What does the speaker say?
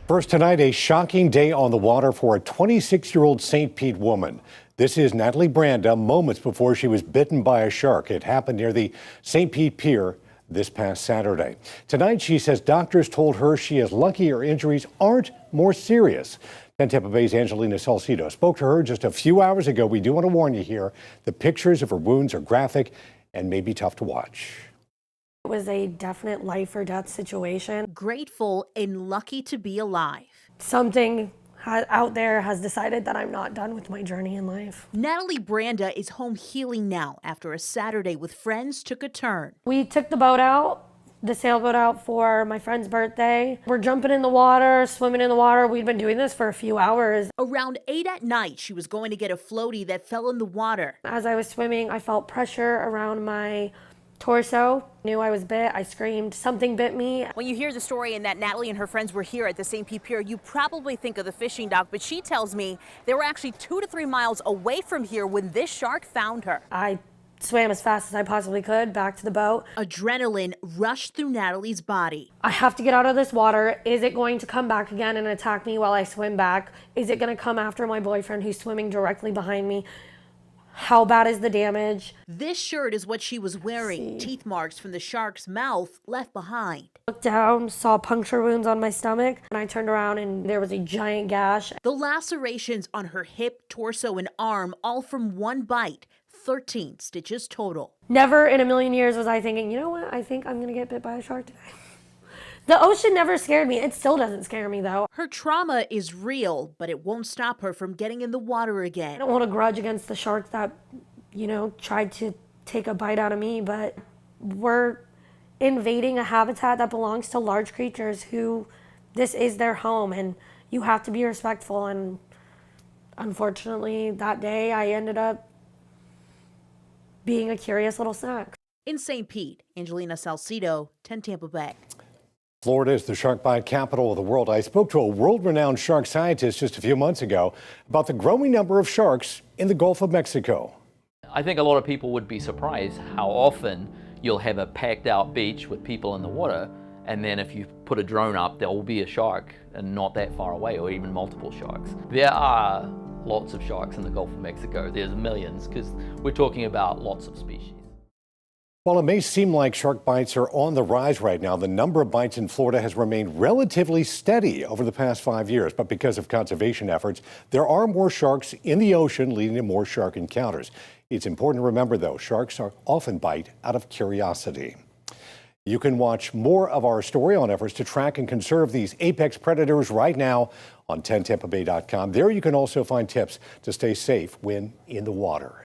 First tonight, a shocking day on the water for a 26-year-old St. Pete woman. This is Natalie Branda moments before she was bitten by a shark. It happened near the St. Pete Pier this past Saturday. Tonight, she says doctors told her she is lucky her injuries aren't more serious. 10 Tampa Bay's Angelina Salcido spoke to her just a few hours ago. We do want to warn you here, the pictures of her wounds are graphic and may be tough to watch. It was a definite life or death situation. Grateful and lucky to be alive. Something out there has decided that I'm not done with my journey in life. Natalie Branda is home healing now after a Saturday with friends took a turn. We took the boat out, the sailboat out for my friend's birthday. We're jumping in the water, swimming in the water. We'd been doing this for a few hours. Around 8 at night, she was going to get a floaty that fell in the water. As I was swimming, I felt pressure around my torso. Knew I was bit. I screamed, something bit me. When you hear the story and that Natalie and her friends were here at the St. Pete Pier, you probably think of the fishing dock, but she tells me they were actually 2 to 3 miles away from here when this shark found her. I swam as fast as I possibly could back to the boat. Adrenaline rushed through Natalie's body. I have to get out of this water. Is it going to come back again and attack me while I swim back? Is it going to come after my boyfriend who's swimming directly behind me? How bad is the damage? This shirt is what she was wearing. Teeth marks from the shark's mouth left behind. Looked down, saw puncture wounds on my stomach, and I turned around and there was a giant gash. The lacerations on her hip, torso, and arm, all from one bite. 13 stitches total. Never in a million years was I thinking, you know what, I think I'm gonna get bit by a shark today. The ocean never scared me. It still doesn't scare me though. Her trauma is real, but it won't stop her from getting in the water I again. don't hold a grudge against the shark that, tried to take a bite out of me, but we're invading a habitat that belongs to large creatures who this is their home, and you have to be respectful. And unfortunately, that day I ended up being a curious little snack. In St. Pete, Angelina Salcido, 10 Tampa Bay. Florida is the shark bite capital of the world. I spoke to a world-renowned shark scientist just a few months ago about the growing number of sharks in the Gulf of Mexico. I think a lot of people would be surprised how often you'll have a packed out beach with people in the water, and then if you put a drone up, there will be a shark and not that far away, or even multiple sharks. There are lots of sharks in the Gulf of Mexico. There's millions, because we're talking about lots of species. While it may seem like shark bites are on the rise right now, the number of bites in Florida has remained relatively steady over the past 5 years. But because of conservation efforts, there are more sharks in the ocean, leading to more shark encounters. It's important to remember, though, sharks are often bite out of curiosity. You can watch more of our story on efforts to track and conserve these apex predators right now on 10tampabay.com. There you can also find tips to stay safe when in the water.